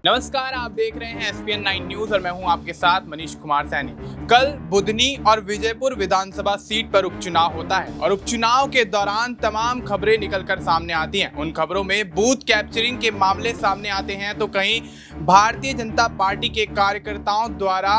नमस्कार, आप देख रहे हैं SPN 9 न्यूज और मैं हूं आपके साथ मनीष कुमार सैनी। कल बुधनी और विजयपुर विधानसभा सीट पर उपचुनाव होता है और उपचुनाव के दौरान तमाम खबरें निकलकर सामने आती हैं। उन खबरों में बूथ कैप्चरिंग के मामले सामने आते हैं तो कहीं भारतीय जनता पार्टी के कार्यकर्ताओं द्वारा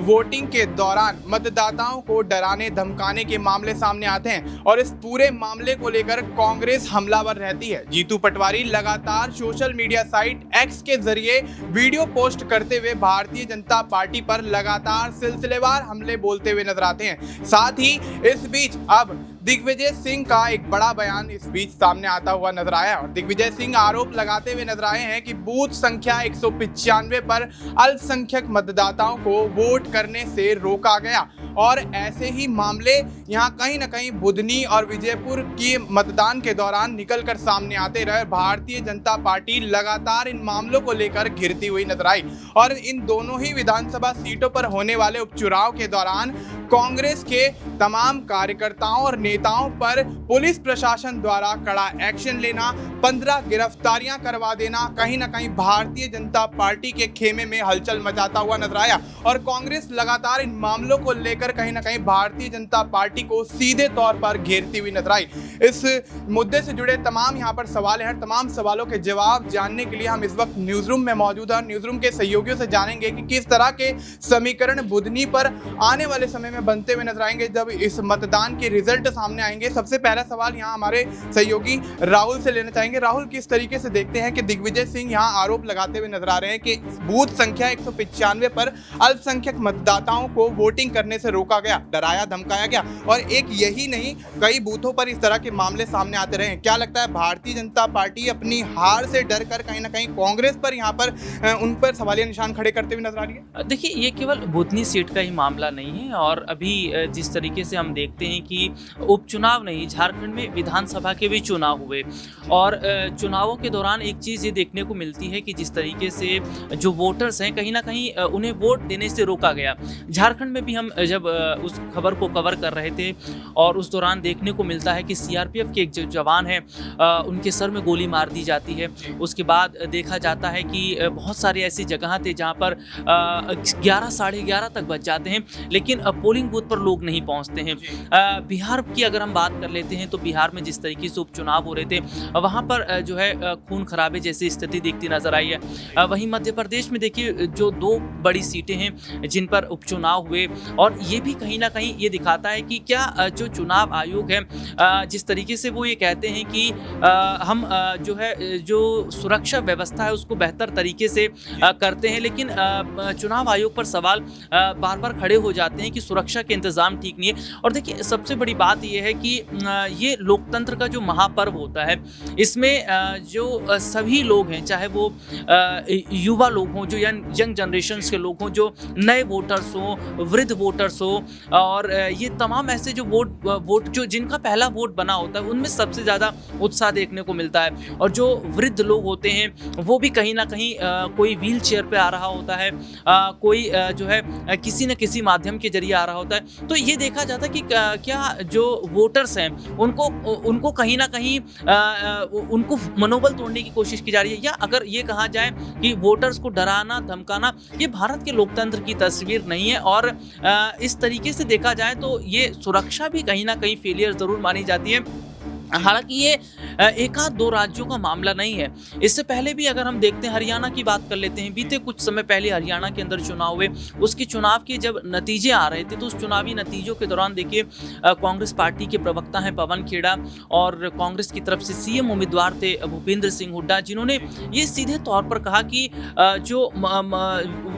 वोटिंग के दौरान मतदाताओं को डराने धमकाने के मामले सामने आते हैं और इस पूरे मामले को लेकर कांग्रेस हमलावर रहती है। जीतू पटवारी लगातार सोशल मीडिया साइट एक्स के जरिए वीडियो पोस्ट करते हुए भारतीय जनता पार्टी पर लगातार सिलसिलेवार हमले बोलते हुए नजर आते हैं। साथ ही इस बीच अब दिग्विजय सिंह का एक बड़ा बयान इस बीच सामने आता हुआ नजर आया और दिग्विजय सिंह आरोप लगाते हुए नजर आए हैं कि बूथ संख्या 195 पर अल्पसंख्यक मतदाताओं को वोट करने से रोका गया और ऐसे ही मामले यहां कहीं ना कहीं बुधनी और विजयपुर की मतदान के दौरान निकलकर सामने आते रहे। भारतीय जनता पार्टी लगातार इन मामलों को लेकर घिरती हुई नजर आई और इन दोनों ही विधानसभा सीटों पर होने वाले उपचुनाव के दौरान कांग्रेस के तमाम कार्यकर्ताओं और नेताओं पर पुलिस प्रशासन द्वारा कड़ा एक्शन लेना, 15 गिरफ्तारियां करवा देना कहीं ना कहीं भारतीय जनता पार्टी के खेमे में हलचल मचाता हुआ नजर आया और कांग्रेस लगातार इन मामलों को लेकर कहीं ना कहीं भारतीय जनता पार्टी को सीधे तौर पर घेरती हुई नजर आई। इस मुद्दे से जुड़े तमाम यहाँ पर सवाल हैं। तमाम सवालों के जवाब जानने के लिए हम इस वक्त न्यूज रूम में मौजूद हैं। न्यूज रूम के सहयोगियों से जानेंगे कि किस तरह के समीकरण बुधनी पर आने वाले समय में बनते हुए नजर आएंगे जब इस मतदान के रिजल्ट सामने आएंगे। सबसे पहला सवाल यहाँ हमारे सहयोगी राहुल से लेना चाहेंगे। राहुल, किस तरीके से देखते हैं कि दिग्विजय सिंह यहाँ आरोप लगाते हुए नजर आ रहे हैं कि बूथ संख्या 195 पर अल्पसंख्यक मतदाताओं को वोटिंग करने से रोका गया, डराया धमकाया गया और एक यही नहीं कई बूथों पर इस तरह के मामले सामने आते रहे। क्या लगता है भारतीय जनता पार्टी अपनी हार से डर कर कहीं ना कहीं कांग्रेस पर यहाँ पर उन पर सवालिया निशान खड़े करते हुए नजर आ रही है? देखिए, ये केवल बुधनी सीट का ही मामला नहीं है और अभी जिस तरीके से हम देखते हैं कि उपचुनाव नहीं, झारखंड में विधानसभा के भी चुनाव हुए और चुनावों के दौरान एक चीज़ ये देखने को मिलती है कि जिस तरीके से जो वोटर्स हैं कहीं ना कहीं उन्हें वोट देने से रोका गया। झारखंड में भी हम जब उस खबर को कवर कर रहे थे और उस दौरान देखने को मिलता है कि सीआरपीएफ के एक जो जवान हैं उनके सर में गोली मार दी जाती है। उसके बाद देखा जाता है कि बहुत सारी ऐसी जगह थे जहाँ पर 11 साढ़े 11 तक बज जाते हैं लेकिन पोलिंग बूथ पर लोग नहीं पहुँचते हैं। बिहार की अगर हम बात कर लेते हैं तो बिहार में जिस तरीके से उपचुनाव हो रहे थे वहाँ पर जो है खून खराबे जैसी स्थिति दिखती नजर आई है। वहीं मध्य प्रदेश में देखिए जो 2 बड़ी सीटें हैं जिन पर उपचुनाव हुए और ये भी कहीं ना कहीं ये दिखाता है कि क्या जो चुनाव आयोग है जिस तरीके से वो ये कहते हैं कि हम जो है जो सुरक्षा व्यवस्था है उसको बेहतर तरीके से करते हैं, लेकिन चुनाव आयोग पर सवाल बार बार खड़े हो जाते हैं कि सुरक्षा के इंतजाम ठीक नहीं है। और देखिए, सबसे बड़ी बात ये है कि ये लोकतंत्र का जो महापर्व होता है इसमें जो सभी लोग हैं, चाहे वो युवा लोग हों, जो यंग जनरेशन के लोग हों, जो नए वोटर्स हों, वृद्ध वोटर्स हो और ये तमाम ऐसे जो वोट जो जिनका पहला वोट बना होता है उनमें सबसे ज़्यादा उत्साह देखने को मिलता है। और जो वृद्ध लोग होते हैं वो भी कहीं ना कहीं कोई व्हील चेयर पे आ रहा होता है, कोई जो है किसी न किसी माध्यम के जरिए आ रहा होता है। तो ये देखा जाता है कि क्या जो वोटर्स हैं उनको कहीं ना कहीं उनको मनोबल तोड़ने की कोशिश की जा रही है, या अगर ये कहा जाए कि वोटर्स को डराना धमकाना, ये भारत के लोकतंत्र की तस्वीर नहीं है। और इस तरीके से देखा जाए तो ये सुरक्षा भी कहीं ना कहीं फेलियर जरूर मानी जाती है। हालांकि ये एक आध 2 राज्यों का मामला नहीं है। इससे पहले भी अगर हम देखते हैं, हरियाणा की बात कर लेते हैं, बीते कुछ समय पहले हरियाणा के अंदर चुनाव हुए, उसके चुनाव के जब नतीजे आ रहे थे तो उस चुनावी नतीजों के दौरान देखिए कांग्रेस पार्टी के प्रवक्ता हैं पवन खेड़ा और कांग्रेस की तरफ से सीएम उम्मीदवार थे भूपेंद्र सिंह हुड्डा, जिन्होंने ये सीधे तौर पर कहा कि जो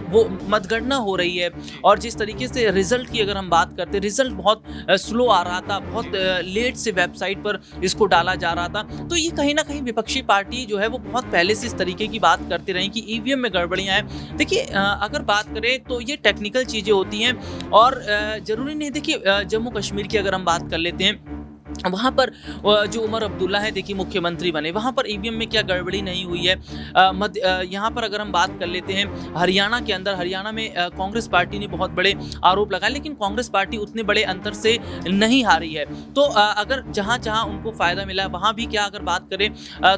वो मतगणना हो रही है और जिस तरीके से रिजल्ट की अगर हम बात करते हैं, रिजल्ट बहुत स्लो आ रहा था, बहुत लेट से वेबसाइट पर इसको डाला जा रहा था। तो ये कहीं ना कहीं विपक्षी पार्टी जो है वो बहुत पहले से इस तरीके की बात करते रही कि ईवीएम में गड़बड़ियां हैं। देखिए, अगर बात करें तो ये टेक्निकल चीज़ें होती हैं और ज़रूरी नहीं। देखिए, जम्मू कश्मीर की अगर हम बात कर लेते हैं वहाँ पर जो उमर अब्दुल्ला है देखिए मुख्यमंत्री बने, वहाँ पर ईवीएम में क्या गड़बड़ी नहीं हुई है। यहाँ पर अगर हम बात कर लेते हैं हरियाणा के अंदर, हरियाणा में कांग्रेस पार्टी ने बहुत बड़े आरोप लगाए, लेकिन कांग्रेस पार्टी उतने बड़े अंतर से नहीं हारी है। तो अगर जहाँ जहाँ उनको फ़ायदा मिला वहाँ भी क्या अगर बात करें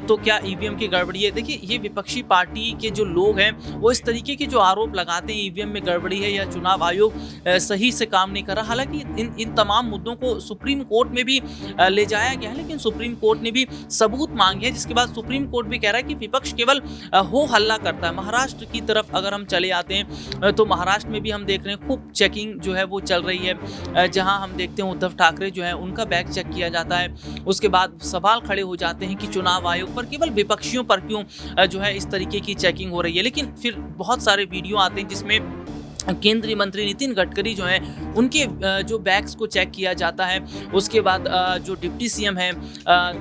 तो क्या ईवीएम की गड़बड़ी है। देखिए ये विपक्षी पार्टी के जो लोग हैं वो इस तरीके के जो आरोप लगाते हैं ईवीएम में गड़बड़ी है या चुनाव आयोग सही से काम नहीं कर रहा, हालांकि इन तमाम मुद्दों को सुप्रीम कोर्ट में भी ले जाया गया है, लेकिन सुप्रीम कोर्ट ने भी सबूत मांगे हैं, जिसके बाद सुप्रीम कोर्ट भी कह रहा है कि विपक्ष केवल हो हल्ला करता है। महाराष्ट्र की तरफ अगर हम चले आते हैं तो महाराष्ट्र में भी हम देख रहे हैं खूब चेकिंग जो है वो चल रही है, जहां हम देखते हैं उद्धव ठाकरे जो है उनका बैग चेक किया जाता है। उसके बाद सवाल खड़े हो जाते हैं कि चुनाव आयोग पर केवल विपक्षियों पर क्यों जो है इस तरीके की चेकिंग हो रही है। लेकिन फिर बहुत सारे वीडियो आते हैं जिसमें केंद्रीय मंत्री नितिन गडकरी जो हैं उनके जो बैग्स को चेक किया जाता है। उसके बाद जो डिप्टी सीएम है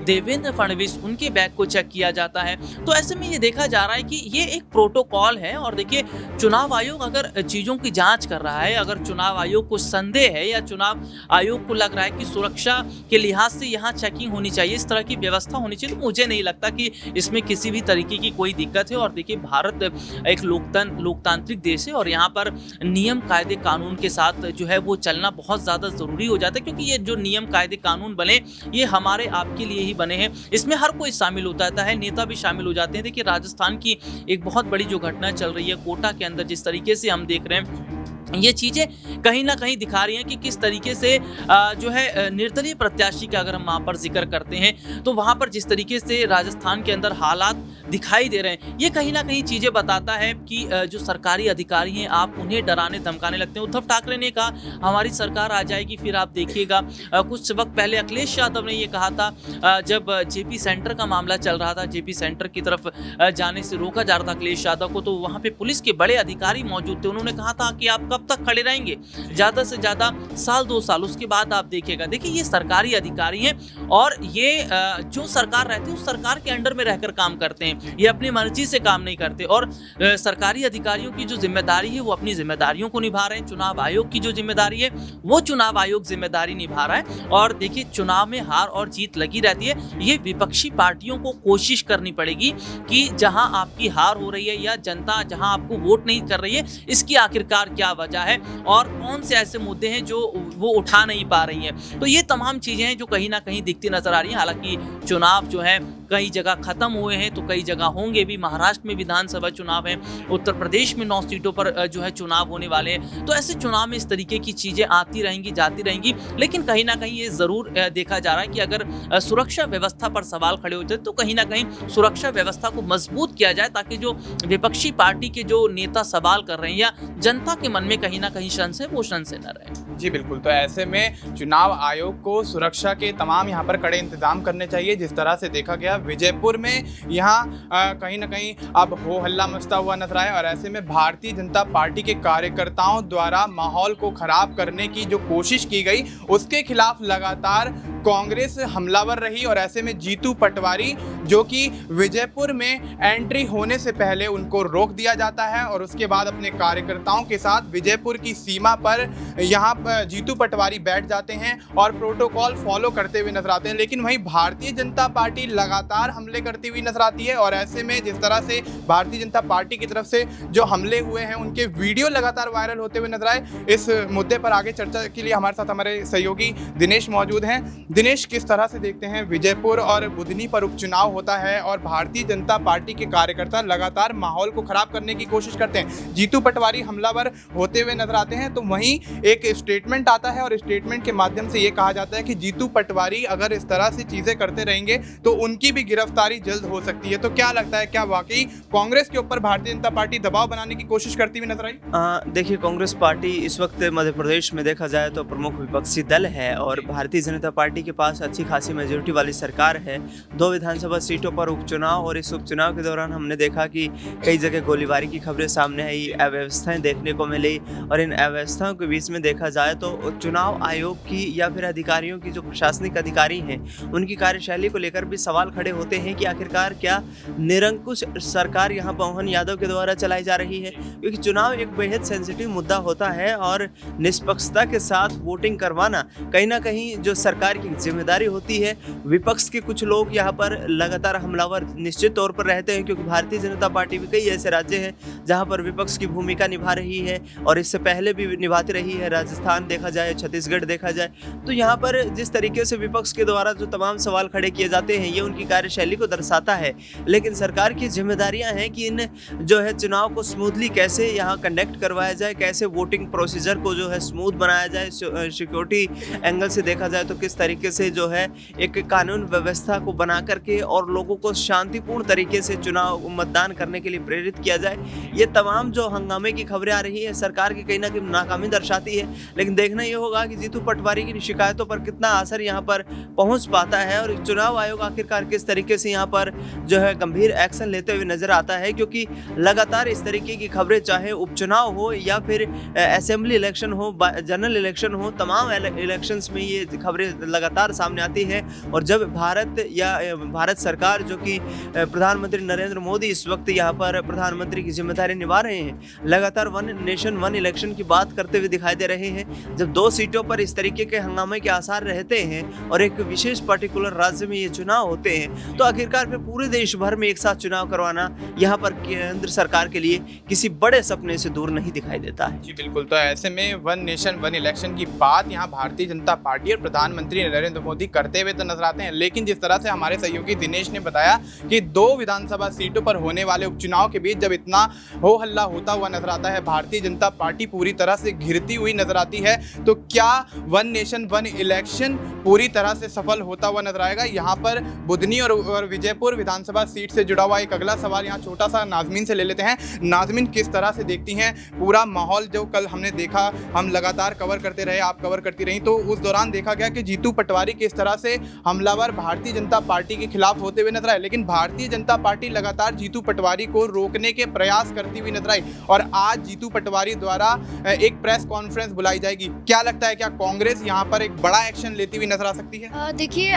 देवेंद्र फडणवीस उनके बैग को चेक किया जाता है। तो ऐसे में ये देखा जा रहा है कि ये एक प्रोटोकॉल है। और देखिए चुनाव आयोग अगर चीज़ों की जांच कर रहा है, अगर चुनाव आयोग को संदेह है या चुनाव आयोग को लग रहा है कि सुरक्षा के लिहाज से यहाँ चेकिंग होनी चाहिए, इस तरह की व्यवस्था होनी चाहिए, तो मुझे नहीं लगता कि इसमें किसी भी तरीके की कोई दिक्कत है। और देखिए भारत एक लोकतांत्रिक देश है और यहाँ पर नियम कायदे कानून के साथ जो है वो चलना बहुत ज़्यादा ज़रूरी हो जाता है, क्योंकि ये जो नियम कायदे कानून बने ये हमारे आपके लिए ही बने हैं। इसमें हर कोई शामिल होता है, नेता भी शामिल हो जाते हैं। देखिए राजस्थान की एक बहुत बड़ी जो घटना चल रही है कोटा के अंदर, जिस तरीके से हम देख रहे हैं ये चीज़ें कहीं ना कहीं दिखा रही हैं कि किस तरीके से जो है निर्दलीय प्रत्याशी का अगर हम वहाँ पर जिक्र करते हैं तो वहाँ पर जिस तरीके से राजस्थान के अंदर हालात दिखाई दे रहे हैं, ये कहीं ना कहीं चीज़ें बताता है कि जो सरकारी अधिकारी हैं आप उन्हें डराने धमकाने लगते हैं। उद्धव ठाकरे ने कहा हमारी सरकार आ जाएगी, फिर आप देखिएगा। कुछ वक्त पहले अखिलेश यादव ने ये कहा था जब जेपी सेंटर का मामला चल रहा था, जेपी सेंटर की तरफ जाने से रोका जा रहा था अखिलेश यादव को, तो वहाँ पे पुलिस के बड़े अधिकारी मौजूद थे। उन्होंने कहा था कि आप कब तक खड़े रहेंगे, ज़्यादा से ज़्यादा साल 2 साल, उसके बाद आप देखिएगा। देखिए ये सरकारी अधिकारी हैं और ये जो सरकार रहती है उस सरकार के अंडर में रहकर काम करते हैं, ये अपनी मर्जी से काम नहीं करते। और सरकारी अधिकारियों की जो जिम्मेदारी है वो अपनी जिम्मेदारियों को निभा रहे हैं। चुनाव आयोग की जो जिम्मेदारी है वो चुनाव आयोग जिम्मेदारी निभा रहा है। और देखिए चुनाव में हार और जीत लगी रहती है, ये विपक्षी पार्टियों को कोशिश करनी पड़ेगी कि जहां आपकी हार हो रही है या जनता जहां आपको वोट नहीं कर रही है, इसकी आखिरकार क्या वजह है और कौन से ऐसे मुद्दे हैं जो वो उठा नहीं पा रही हैं। तो ये तमाम चीजें हैं जो कहीं ना कहीं दिखती नजर आ रही हैं। हालांकि चुनाव जो है कई जगह खत्म हुए हैं तो कई जगह होंगे भी। महाराष्ट्र में विधानसभा चुनाव है, उत्तर प्रदेश में 9 सीटों पर जो है चुनाव होने वाले हैं। तो ऐसे चुनाव में इस तरीके की चीजें आती रहेंगी, जाती रहेंगी, लेकिन कहीं ना कहीं ये जरूर देखा जा रहा है कि अगर सुरक्षा व्यवस्था पर सवाल खड़े होते हैं तो कहीं ना कहीं सुरक्षा व्यवस्था को मजबूत किया जाए, ताकि जो विपक्षी पार्टी के जो नेता सवाल कर रहे हैं या जनता के मन में कहीं ना कहीं संशय वो संशय न रहे। जी बिल्कुल। तो ऐसे में चुनाव आयोग को सुरक्षा के तमाम यहाँ पर कड़े इंतजाम करने चाहिए। जिस तरह से देखा गया विजयपुर में यहाँ कहीं ना कहीं अब हो हल्ला मचता हुआ नजर आया और ऐसे में भारतीय जनता पार्टी के कार्यकर्ताओं द्वारा माहौल को खराब करने की जो कोशिश की गई उसके खिलाफ लगातार कांग्रेस हमलावर रही। और ऐसे में जीतू पटवारी जो कि विजयपुर में एंट्री होने से पहले उनको रोक दिया जाता है और उसके बाद अपने कार्यकर्ताओं के साथ विजयपुर की सीमा पर यहाँ जीतू पटवारी बैठ जाते हैं और प्रोटोकॉल फॉलो करते हुए नजर आते हैं। लेकिन वहीं भारतीय जनता पार्टी लगातार हमले करती हुई नजर आती है और ऐसे में जिस तरह से भारतीय जनता पार्टी की तरफ से जो हमले हुए हैं उनके वीडियो लगातार वायरल होते हुए नजर आए। इस मुद्दे पर आगे चर्चा के लिए हमारे साथ हमारे सहयोगी दिनेश मौजूद हैं। दिनेश, किस तरह से देखते हैं विजयपुर और बुधनी पर उपचुनाव होता है और भारतीय जनता पार्टी के कार्यकर्ता लगातार माहौल को खराब करने की कोशिश करते हैं, जीतू पटवारी हमलावर होते हुए नजर आते हैं, तो वहीं एक स्टेटमेंट आता है और स्टेटमेंट के माध्यम से ये कहा जाता है कि जीतू पटवारी अगर इस तरह से चीजें करते रहेंगे तो उनकी भी गिरफ्तारी जल्द हो सकती है। तो क्या लगता है, क्या वाकई कांग्रेस के ऊपर भारतीय जनता पार्टी दबाव बनाने की कोशिश करती हुई नजर आई? देखिए कांग्रेस पार्टी इस वक्त मध्य प्रदेश में देखा जाए तो प्रमुख विपक्षी दल है और भारतीय जनता पार्टी के पास अच्छी खासी मेजोरिटी वाली सरकार है। 2 विधानसभा सीटों पर उपचुनाव और इस उपचुनाव के दौरान हमने देखा कि कई जगह गोलीबारी की खबरें सामने आई, अव्यवस्थाएं देखने को मिली और इन अव्यवस्थाओं के बीच में देखा जाए तो चुनाव आयोग की या फिर अधिकारियों की जो प्रशासनिक अधिकारी हैं उनकी कार्यशैली को लेकर भी सवाल खड़े होते हैं कि आखिरकार क्या निरंकुश सरकार यहाँ मोहन यादव के द्वारा चलाई जा रही है, क्योंकि चुनाव एक बेहद सेंसिटिव मुद्दा होता है और निष्पक्षता के साथ वोटिंग करवाना कहीं ना कहीं जो सरकार की की जिम्मेदारी होती है। विपक्ष के कुछ लोग यहाँ पर लगातार हमलावर निश्चित तौर पर रहते हैं, क्योंकि भारतीय जनता पार्टी भी कई ऐसे राज्य हैं जहाँ पर विपक्ष की भूमिका निभा रही है और इससे पहले भी निभाती रही है। राजस्थान देखा जाए, छत्तीसगढ़ देखा जाए, तो यहाँ पर जिस तरीके से विपक्ष के द्वारा जो तमाम सवाल खड़े किए जाते हैं ये उनकी कार्यशैली को दर्शाता है। लेकिन सरकार की जिम्मेदारियां हैं कि इन जो है चुनाव को स्मूथली कैसे यहाँ कंडक्ट करवाया जाए, कैसे वोटिंग प्रोसीजर को जो है स्मूथ बनाया जाए। सिक्योरिटी एंगल से देखा जाए तो किस तरीके से जो है एक कानून व्यवस्था को बना करके और लोगों को शांतिपूर्ण तरीके से चुनाव मतदान करने के लिए प्रेरित किया जाए। ये तमाम जो हंगामे की खबरें आ रही है सरकार की कहीं ना कहीं नाकामी दर्शाती है। लेकिन देखना ये होगा कि जीतू पटवारी की शिकायतों पर कितना असर यहाँ पर पहुँच पाता है और चुनाव आयोग आखिरकार किस तरीके से यहाँ पर जो है गंभीर एक्शन लेते हुए नजर आता है। क्योंकि लगातार इस तरीके की खबरें, चाहे उपचुनाव हो या फिर असेंबली इलेक्शन हो, जनरल इलेक्शन हो, तमाम इलेक्शंस में ये खबरें लगातार सामने आती है। और जब भारत सरकार जो कि प्रधानमंत्री नरेंद्र मोदी इस वक्त यहाँ पर प्रधानमंत्री की जिम्मेदारी निभा रहे हैं, लगातार वन नेशन वन इलेक्शन की बात करते हुए दिखाई दे रहे हैं। जब 2 सीटों पर इस तरीके के हंगामे के आसार रहते हैं और एक विशेष पर्टिकुलर राज्य में ये चुनाव होते हैं, तो आखिरकार फिर पूरे देश भर में एक साथ चुनाव करवाना यहाँ पर केंद्र सरकार के लिए किसी बड़े सपने से दूर नहीं दिखाई देता है। जी बिल्कुल। तो ऐसे में वन नेशन वन इलेक्शन की बात यहाँ भारतीय जनता पार्टी और प्रधानमंत्री नरेंद्र मोदी करते हुए तो नजर आते हैं, लेकिन जिस तरह से हमारे सहयोगी दिनेश ने बताया कि 2 विधानसभा सीटों पर होने वाले उपचुनाव के बीच जब इतना हो हल्ला होता हुआ नजर आता है, भारतीय जनता पार्टी पूरी तरह से घिरती हुई नजर आती है, तो क्या वन नेशन वन इलेक्शन पूरी तरह से सफल होता हुआ नजर आएगा? यहाँ पर बुधनी और विजयपुर विधानसभा सीट से जुड़ा हुआ एक अगला सवाल यहाँ छोटा सा नाजमीन से ले लेते हैं। नाजमीन, किस तरह से देखती हैं पूरा माहौल जो कल हमने देखा, हम लगातार कवर करते रहे, आप कवर करती रही, तो उस दौरान देखा गया कि जीतू पटवारी किस तरह से हमलावर भारतीय जनता पार्टी के खिलाफ होते हुए नजर आए, लेकिन भारतीय जनता पार्टी लगातार जीतू पटवारी को रोकने के प्रयास करती हुई नजर आई और आज जीतू पटवारी द्वारा एक प्रेस कॉन्फ्रेंस बुलाई जाएगी। क्या लगता है, क्या कांग्रेस यहाँ पर एक बड़ा एक्शन लेती हुई नजर आ सकती है? देखिए,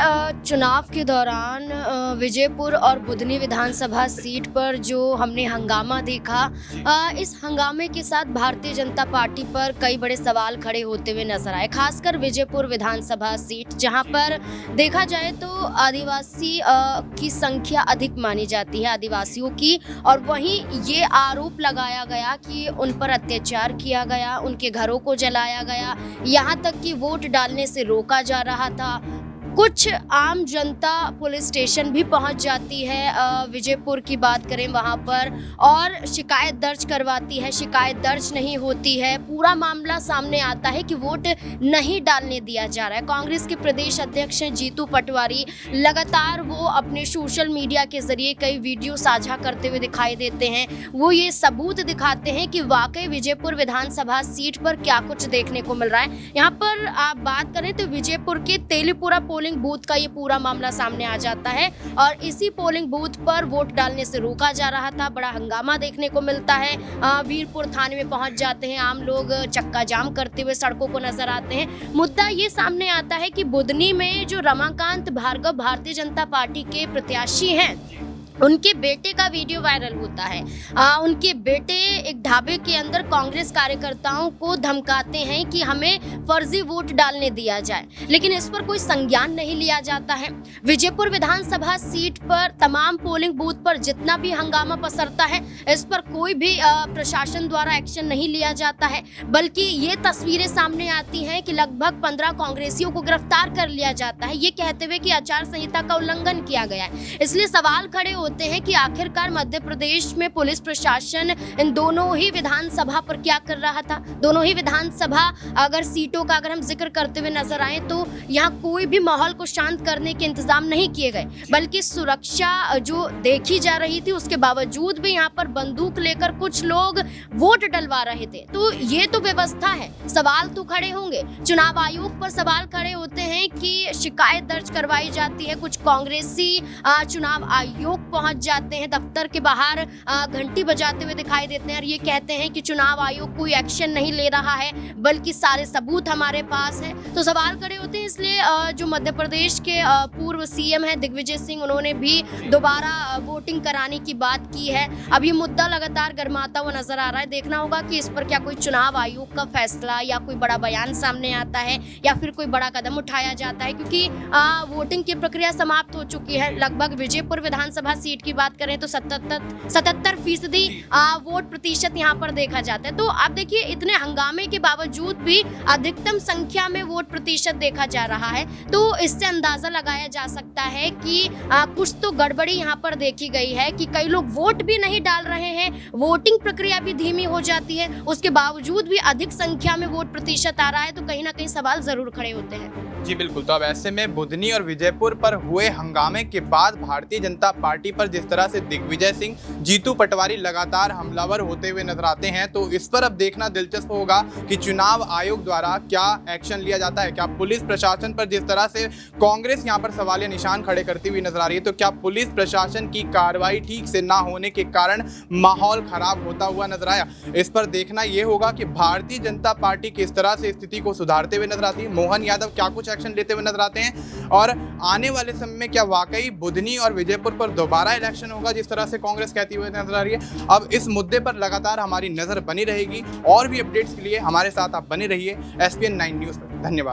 चुनाव के दौरान विजयपुर और बुधनी विधानसभा सीट पर जो हमने हंगामा देखा, इस हंगामे के साथ भारतीय जनता पार्टी पर कई बड़े सवाल खड़े होते हुए नजर आए, खासकर विजयपुर विधानसभा सीट, जहां पर देखा जाए तो आदिवासी की संख्या अधिक मानी जाती है, आदिवासियों की, और वहीं ये आरोप लगाया गया कि उन पर अत्याचार किया गया, उनके घरों को जलाया गया, यहाँ तक कि वोट डालने से रोका जा रहा था। कुछ आम जनता पुलिस स्टेशन भी पहुंच जाती है, विजयपुर की बात करें वहां पर, और शिकायत दर्ज करवाती है, शिकायत दर्ज नहीं होती है, पूरा मामला सामने आता है कि वोट नहीं डालने दिया जा रहा है। कांग्रेस के प्रदेश अध्यक्ष हैं जीतू पटवारी, लगातार वो अपने सोशल मीडिया के जरिए कई वीडियो साझा करते हुए दिखाई देते हैं। वो ये सबूत दिखाते हैं कि वाकई विजयपुर विधानसभा सीट पर क्या कुछ देखने को मिल रहा है। यहाँ पर आप बात करें तो विजयपुर के तेलीपुरा पोलिंग बूथ का ये पूरा मामला सामने आ जाता है और इसी पोलिंग बूथ पर वोट डालने से रोका जा रहा था। बड़ा हंगामा देखने को मिलता है, वीरपुर थाने में पहुंच जाते हैं आम लोग, चक्का जाम करते हुए सड़कों को नजर आते हैं। मुद्दा ये सामने आता है कि बुधनी में जो रमाकांत भार्गव भारतीय जनता पार्टी के प्रत्याशी हैं, उनके बेटे का वीडियो वायरल होता है। उनके बेटे एक ढाबे के अंदर कांग्रेस कार्यकर्ताओं को धमकाते हैं कि हमें फर्जी वोट डालने दिया जाए, लेकिन इस पर कोई संज्ञान नहीं लिया जाता है। विजयपुर विधानसभा सीट पर तमाम पोलिंग बूथ पर जितना भी हंगामा पसरता है, इस पर कोई भी प्रशासन द्वारा एक्शन नहीं लिया जाता है, बल्कि ये तस्वीरें सामने आती हैं कि लगभग 15 कांग्रेसियों को गिरफ्तार कर लिया जाता है, ये कहते हुए कि आचार संहिता का उल्लंघन किया गया है। इसलिए सवाल खड़े होते हैं कि आखिरकार मध्य प्रदेश में पुलिस प्रशासन इन दोनों ही विधानसभा पर क्या कर रहा था। दोनों ही विधानसभा अगर सीटों का अगर हम जिक्र करते हुए नजर आए तो यहाँ कोई भी माहौल को शांत करने के इंतजाम नहीं किए गए, बल्कि सुरक्षा जो देखी जा रही थी उसके बावजूद भी यहाँ पर बंदूक लेकर कुछ लोग वोट डलवा रहे थे। तो ये तो व्यवस्था है, सवाल तो खड़े होंगे। चुनाव आयोग पर सवाल खड़े होते हैं कि शिकायत दर्ज करवाई जाती है, कुछ कांग्रेसी चुनाव आयोग पहुंच जाते हैं, दफ्तर के बाहर घंटी बजाते हुए दिखाई देते हैं और ये कहते हैं कि चुनाव आयोग कोई एक्शन नहीं ले रहा है, बल्कि सारे सबूत हमारे पास है। तो सवाल खड़े होते हैं। इसलिए जो मध्य प्रदेश के पूर्व सीएम हैं दिग्विजय सिंह, उन्होंने भी दोबारा वोटिंग कराने की बात की है। अब ये मुद्दा लगातार गर्माता हुआ नजर आ रहा है। देखना होगा कि इस पर क्या कोई चुनाव आयोग का फैसला या कोई बड़ा बयान सामने आता है या फिर कोई बड़ा कदम उठाया जाता है, क्योंकि वोटिंग की प्रक्रिया समाप्त हो चुकी है। लगभग विजयपुर विधानसभा सीट की बात करें तो 77% वोट प्रतिशत यहाँ पर देखा जाता है। तो आप देखिए, इतने हंगामे के बावजूद भी अधिकतम संख्या में वोट प्रतिशत देखा जा रहा है। तो इससे अंदाजा लगाया जा सकता है कि कुछ तो गड़बड़ी यहाँ पर देखी गई है कि कई लोग वोट भी नहीं डाल रहे हैं, वोटिंग प्रक्रिया भी धीमी हो जाती है, उसके बावजूद भी अधिक संख्या में वोट प्रतिशत आ रहा है। तो कहीं ना कहीं सवाल जरूर खड़े होते हैं। जी बिल्कुल। तो अब ऐसे में बुधनी और विजयपुर पर हुए हंगामे के बाद भारतीय जनता पार्टी पर जिस तरह से दिग्विजय सिंह, जीतू पटवारी लगातार हमलावर होते हुए नजर आते हैं, तो इस पर अब देखना दिलचस्प होगा कि चुनाव आयोग द्वारा क्या एक्शन लिया जाता है। क्या पुलिस प्रशासन पर जिस तरह से कांग्रेस यहाँ पर सवालिया निशान खड़े करती हुई नजर आ रही है, तो क्या पुलिस प्रशासन की कार्रवाई ठीक से ना होने के कारण माहौल खराब होता हुआ नजर आया। इस पर देखना यह होगा कि भारतीय जनता पार्टी किस तरह से स्थिति को सुधारते हुए नजर आती है, मोहन यादव क्या कुछ एक्शन लेते हुए नजर आते हैं, और आने वाले समय में क्या वाकई बुधनी और विजयपुर पर दोबारा इलेक्शन होगा जिस तरह से कांग्रेस कहती हुई नजर आ रही है। अब इस मुद्दे पर लगातार हमारी नजर बनी रहेगी। और भी अपडेट्स के लिए हमारे साथ आप बने रहिए SPN 9 न्यूज़ पर। धन्यवाद।